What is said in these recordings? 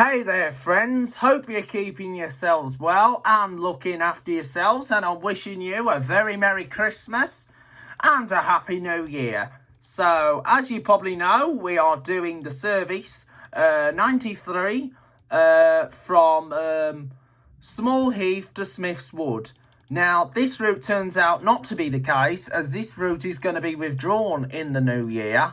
Hey there friends, hope you're keeping yourselves well and looking after yourselves, and I'm wishing you a very Merry Christmas and a Happy New Year. So as you probably know, we are doing the service 93 from Small Heath to Smith's Wood. Now this route turns out not to be the case, as this route is going to be withdrawn in the new year.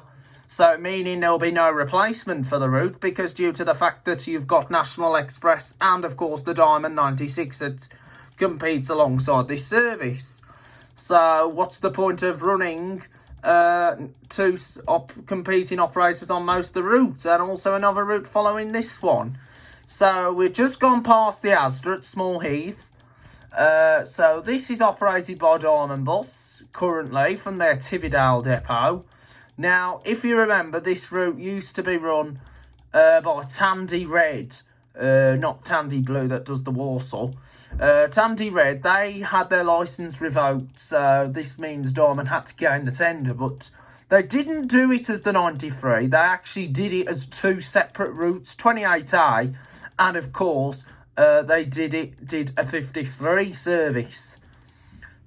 So meaning there'll be no replacement for the route, because due to the fact that you've got National Express and of course the Diamond 96 that competes alongside this service. So what's the point of running two competing operators on most of the route, and also another route following this one? So we've just gone past the Asda at Small Heath. So this is operated by Diamond Bus currently from their Tividale depot. Now, if you remember, this route used to be run by Tandy Red, not Tandy Blue that does the Warsaw. Tandy Red, they had their licence revoked, so this means Diamond had to gain the tender, but they didn't do it as the 93. They actually did it as two separate routes, 28A, and of course, they did a 53 service.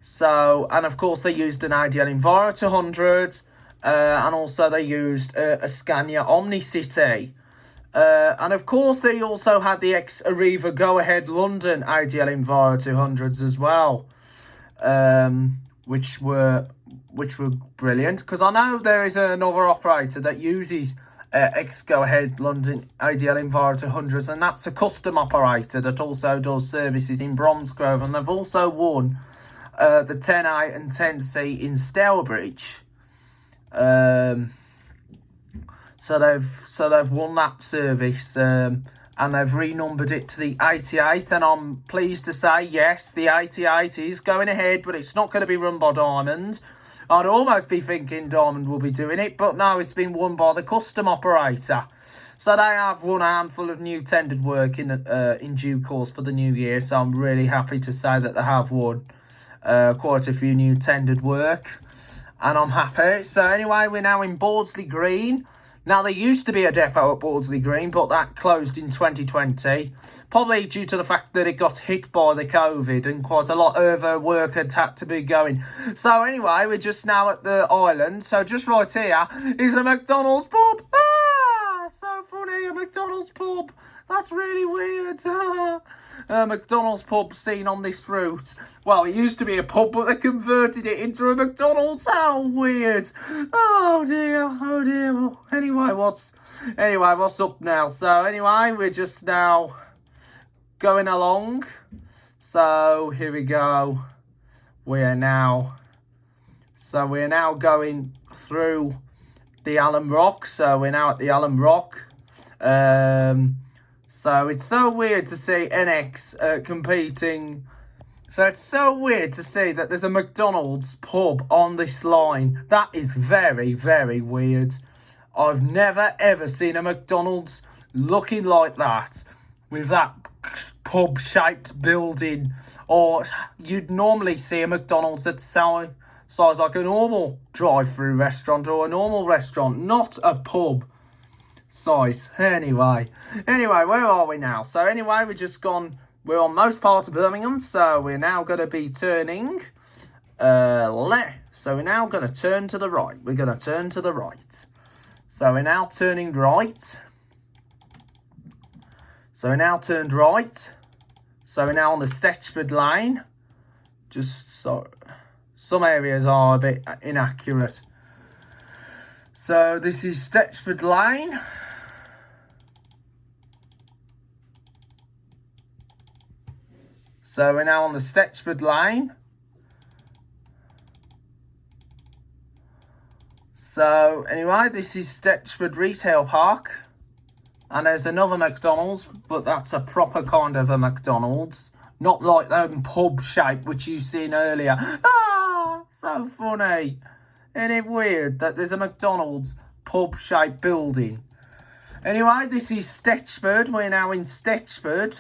So, and of course, they used an ADL Enviro 200. And also they used a Scania Omni City. And of course they also had the ex-Arriva Go Ahead London ADL Enviro 200s as well. Which were brilliant, because I know there is another operator that uses ex-Go Ahead London ADL Enviro 200s, and that's a custom operator that also does services in Bromsgrove, and they've also won the 10A and 10C in Stourbridge. So they've won that service, and they've renumbered it to the 88, and I'm pleased to say, yes, the 88 is going ahead, but it's not going to be run by Diamond. I'd almost be thinking Diamond will be doing it, but no, it's been won by the custom operator. So they have won a handful of new tendered work in due course for the new year, so I'm really happy to say that they have won quite a few new tendered work. And I'm happy. So anyway, we're now in Bawdsley Green. Now, there used to be a depot at Bawdsley Green, but that closed in 2020. Probably due to the fact that it got hit by the COVID and quite a lot of work had to be going. So anyway, we're just now at the island. So just right here is a McDonald's pub. Ah, so funny, a McDonald's pub. That's really weird. McDonald's pub seen on this route. Well, it used to be a pub, but they converted it into a McDonald's. How weird. Oh dear, oh dear. Well, anyway, what's up now? So anyway, we're just now going along. So here we go. We're now going through the Alum Rock. So we're now at the Alum Rock. So it's so weird to see NX competing. So it's so weird to see that there's a McDonald's pub on this line. That is very, very weird. I've never ever seen a McDonald's looking like that, with that pub-shaped building. Or you'd normally see a McDonald's that's size like a normal drive-through restaurant or a normal restaurant, not a pub size. Anyway, where are we now? So anyway, we're on most parts of Birmingham, so we're now going to be turning left. So we're now going to turn to the right. We're going to turn to the right. So we're now turning right. So we're now turned right. So we're now on the Stetchford Lane. Just so some areas are a bit inaccurate. So this is Stetchford Lane. So we're now on the Stetchford Lane. So anyway, this is Stetchford Retail Park. And there's another McDonald's, but that's a proper kind of a McDonald's. Not like the pub shape which you've seen earlier. Ah, so funny. Isn't it weird that there's a McDonald's pub-shaped building? Anyway, this is Stetchford. We're now in Stetchford,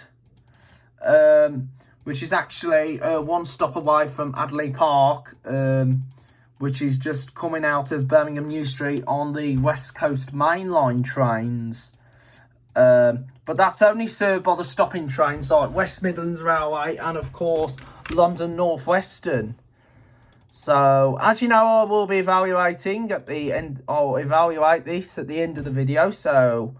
which is actually one stop away from Adley Park, which is just coming out of Birmingham New Street on the West Coast Main Line trains. But that's only served by the stopping trains like West Midlands Railway and, of course, London North Western. So, as you know, I will be evaluating at the end. I'll evaluate this at the end of the video. So,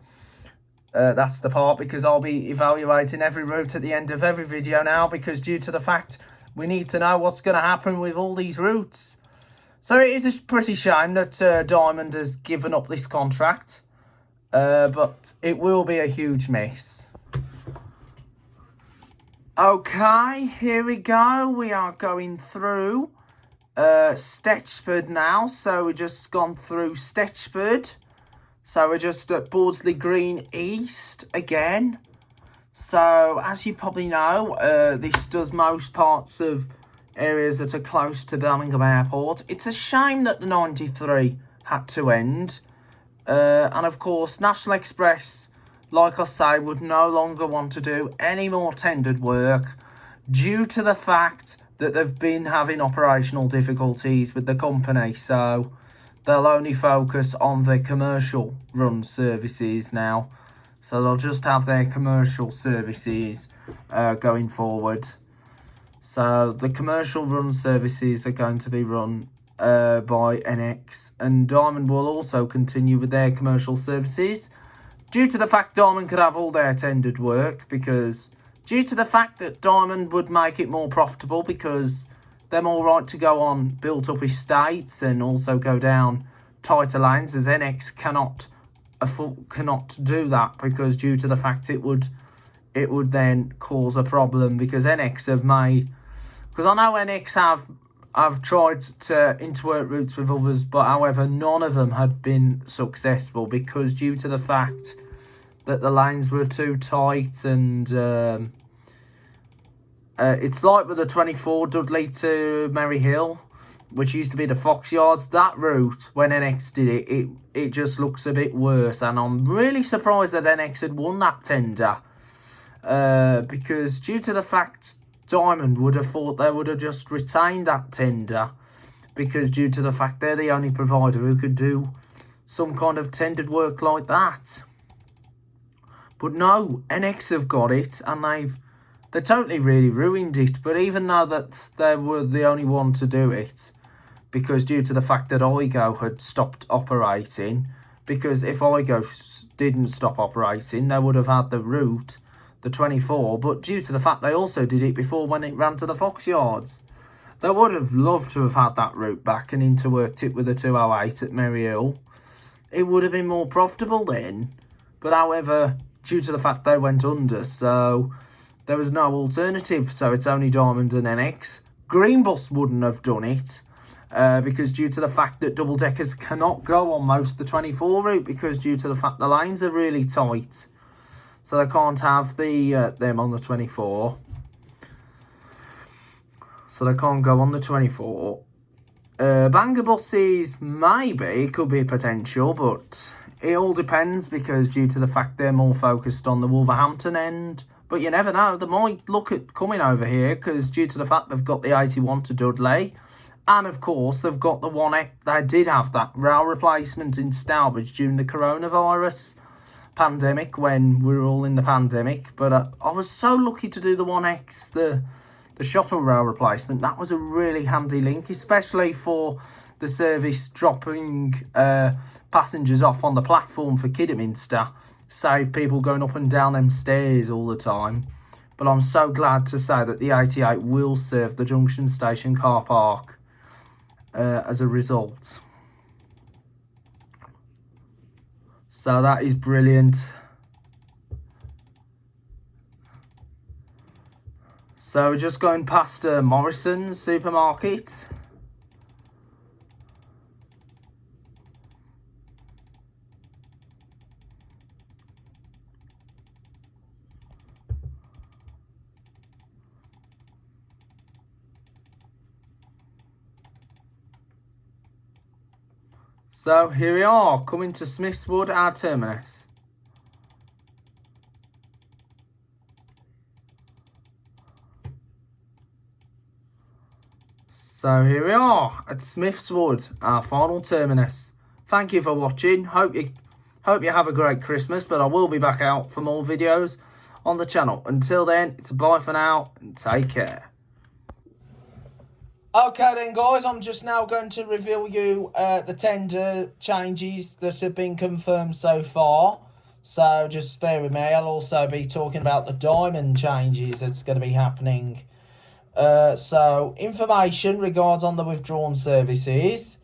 that's the part, because I'll be evaluating every route at the end of every video now, because due to the fact we need to know what's going to happen with all these routes. So, it is a pretty shame that Diamond has given up this contract. But it will be a huge mess. Okay, here we go. We are going through Stetchford now. So we've just gone through Stetchford. So we're just at Bordsley Green East again. So as you probably know, this does most parts of areas that are close to Birmingham Airport. It's a shame that the 93 had to end. And of course, National Express, like I say, would no longer want to do any more tendered work due to the fact that they've been having operational difficulties with the company. So they'll only focus on their commercial run services now. So they'll just have their commercial services going forward. So the commercial run services are going to be run by NX, and Diamond will also continue with their commercial services due to the fact Diamond could have all their tendered work, because due to the fact that Diamond would make it more profitable, because they're more right to go on built up estates and also go down tighter lanes, as NX cannot do that, because due to the fact it would then cause a problem, because NX have made, because I know NX I've tried to interwork routes with others, but however, none of them had been successful, because due to the fact that the lanes were too tight. And it's like with the 24 Dudley to Merry Hill, which used to be the Fox Yards. That route, when NX did it just looks a bit worse, and I'm really surprised that NX had won that tender, because due to the fact Diamond would have thought they would have just retained that tender, because due to the fact they're the only provider who could do some kind of tendered work like that. But no, NX have got it, and they totally really ruined it. But even though that they were the only one to do it, because due to the fact that IGO had stopped operating, because if IGO didn't stop operating, they would have had the route, the 24, but due to the fact they also did it before when it ran to the Fox Yards. They would have loved to have had that route back and interworked it with the 208 at Merry Hill. It would have been more profitable then, but however, due to the fact they went under, so there was no alternative, so it's only Diamond and NX. Greenbus wouldn't have done it, because due to the fact that double-deckers cannot go on most of the 24 route, because due to the fact the lanes are really tight. So they can't have them on the 24. So they can't go on the 24. Banger buses, maybe, could be a potential, but it all depends, because due to the fact they're more focused on the Wolverhampton end. But you never know, they might look at coming over here, because due to the fact they've got the 81 to Dudley. And of course, they've got the one, they did have that rail replacement in Stourbridge during the coronavirus pandemic, when we were all in the pandemic. But I was so lucky to do the 1X, the shuttle rail replacement. That was a really handy link, especially for the service dropping passengers off on the platform for Kidderminster. Save people going up and down them stairs all the time. But I'm so glad to say that the 88 will serve the Junction Station car park as a result. So that is brilliant. So we're just going past Morrison's supermarket. So here we are, coming to Smithswood, our terminus. So here we are at Smithswood, our final terminus. Thank you for watching. Hope you Hope you have a great Christmas, but I will be back out for more videos on the channel. Until then, it's a bye for now, and take care. Okay then, guys, I'm just now going to reveal you the tender changes that have been confirmed so far. So just bear with me. I'll also be talking about the diamond changes that's going to be happening. So information regards on the withdrawn services.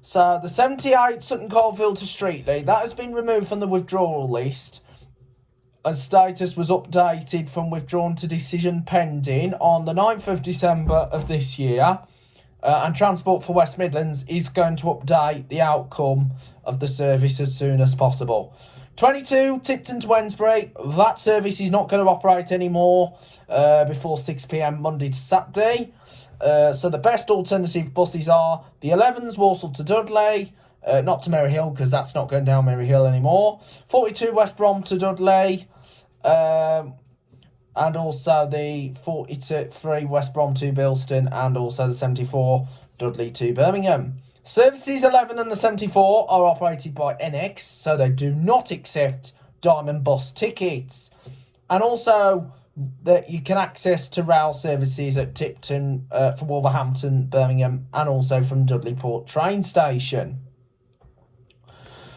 So the 78 Sutton Coldfield to Streatley, that has been removed from the withdrawal list. And status was updated from withdrawn to decision pending on the 9th of December of this year. And Transport for West Midlands is going to update the outcome of the service as soon as possible. 22 Tipton to Wednesbury, that service is not going to operate anymore before 6 p.m. Monday to Saturday. So the best alternative buses are the 11s Walsall to Dudley, not to Merry Hill because that's not going down Merry Hill anymore. 42 West Brom to Dudley, and also the 43 West Brom to Bilston, and also the 74 Dudley to Birmingham. Services 11 and the 74 are operated by NX, so they do not accept Diamond Bus tickets. And also that you can access to rail services at Tipton from Wolverhampton, Birmingham, and also from Dudley Port train station.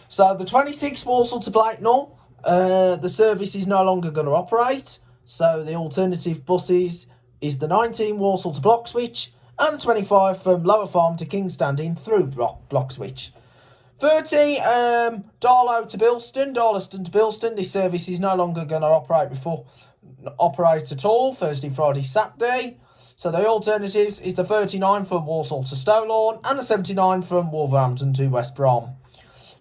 So the 26 Walsall to Blacknell, the service is no longer going to operate. So the alternative buses is the 19 Walsall to Bloxwich and the 25 from Lower Farm to King's Standing through Bloxwich. 30 Darlow to Bilston, Darlaston to Bilston. This service is no longer going to operate at all Thursday, Friday, Saturday. So the alternatives is the 39 from Walsall to Stowlawn and the 79 from Wolverhampton to West Brom.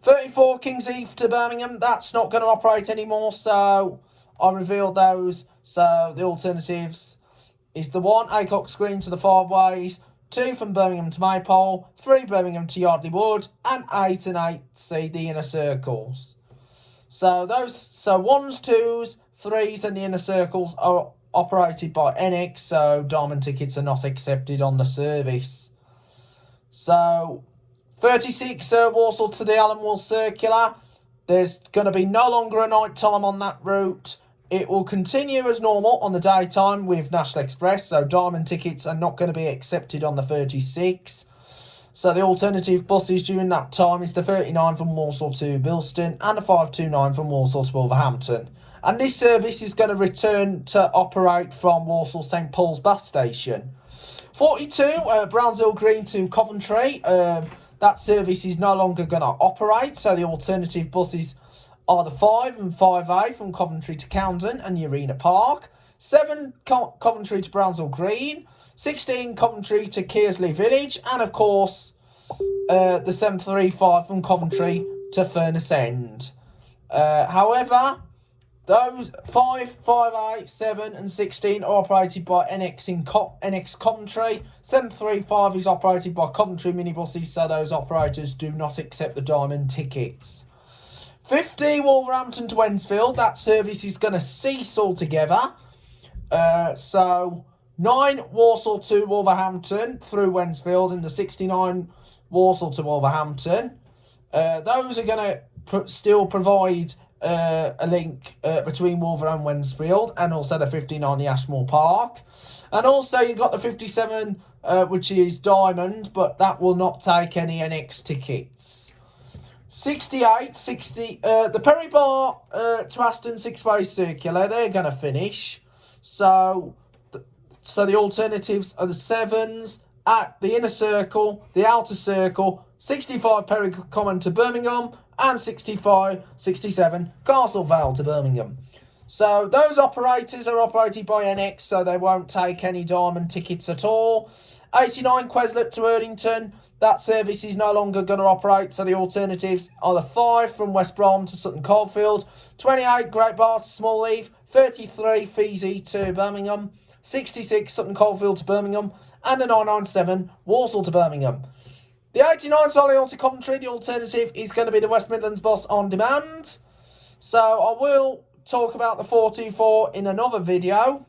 34 King's Heath to Birmingham, that's not going to operate anymore, so I revealed those. So the alternatives is the 1 Acox Green to the Five Ways, 2 from Birmingham to Maypole, 3 Birmingham to Yardley Wood, and 8 and 8C the inner circles. So 1s, 2s, 3s and the inner circles are operated by NX, so diamond tickets are not accepted on the service. So 36 Walsall to the Allenwell Circular, there's going to be no longer a night time on that route. It will continue as normal on the daytime with National Express, so diamond tickets are not going to be accepted on the 36. So the alternative buses during that time is the 39 from Walsall to Bilston and the 529 from Walsall to Wolverhampton. And this service is going to return to operate from Walsall St Paul's bus station. 42 Brownshill Green to Coventry, that service is no longer going to operate, so the alternative buses are the 5 and 5A from Coventry to Camden and Urena Park, 7 Coventry to Brownshill Green, 16 Coventry to Kearsley Village, and of course the 735 from Coventry to Furness End. However, those 5, 5A, 7 and 16 are operated by NX Coventry. 735 is operated by Coventry minibuses, so those operators do not accept the diamond tickets. 50 Wolverhampton to Wednesfield, that service is going to cease altogether. So 9 Walsall to Wolverhampton through Wednesfield and the 69 Walsall to Wolverhampton. Those are going to still provide a link between Wolverhampton and Wednesfield, and also the 59 the Ashmore Park. And also you've got the 57 which is Diamond, but that will not take any NX tickets. 68, the Perry Bar to Aston 6-way circular, they're going to finish. So the alternatives are the 7s at the inner circle, the outer circle, 65 Perry Common to Birmingham, and 65, 67 Castle Vale to Birmingham. So those operators are operated by NX, so they won't take any diamond tickets at all. 89 Queslett to Erdington, that service is no longer going to operate, so the alternatives are the 5 from West Brom to Sutton Coldfield, 28 Great Bar to Smallheath, 33 Feasy to Birmingham, 66 Sutton Coldfield to Birmingham, and the 997 Walsall to Birmingham. The 89 Solihull to Coventry, the alternative is going to be the West Midlands Bus on demand. So I will talk about the 424 in another video.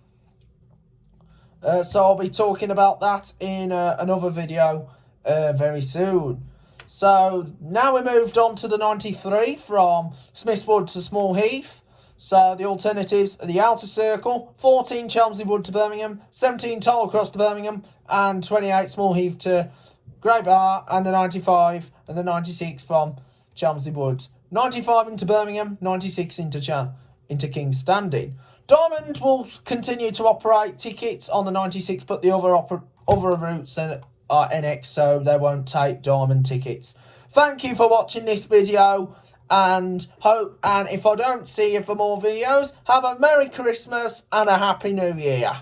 So I'll be talking about that in another video very soon. So now we moved on to the 93 from Smiths Wood to Small Heath. So the alternatives are the Outer Circle, 14 Chelmsley Wood to Birmingham, 17 Tollcross to Birmingham, and 28 Small Heath to Great Bar, and the 95 and the 96 from Chelmsley Wood. 95 into Birmingham, 96 into King's Standing. Diamond will continue to operate tickets on the 96, but the other routes are NX, so they won't take Diamond tickets. Thank you for watching this video, and if I don't see you for more videos, have a Merry Christmas and a Happy New Year.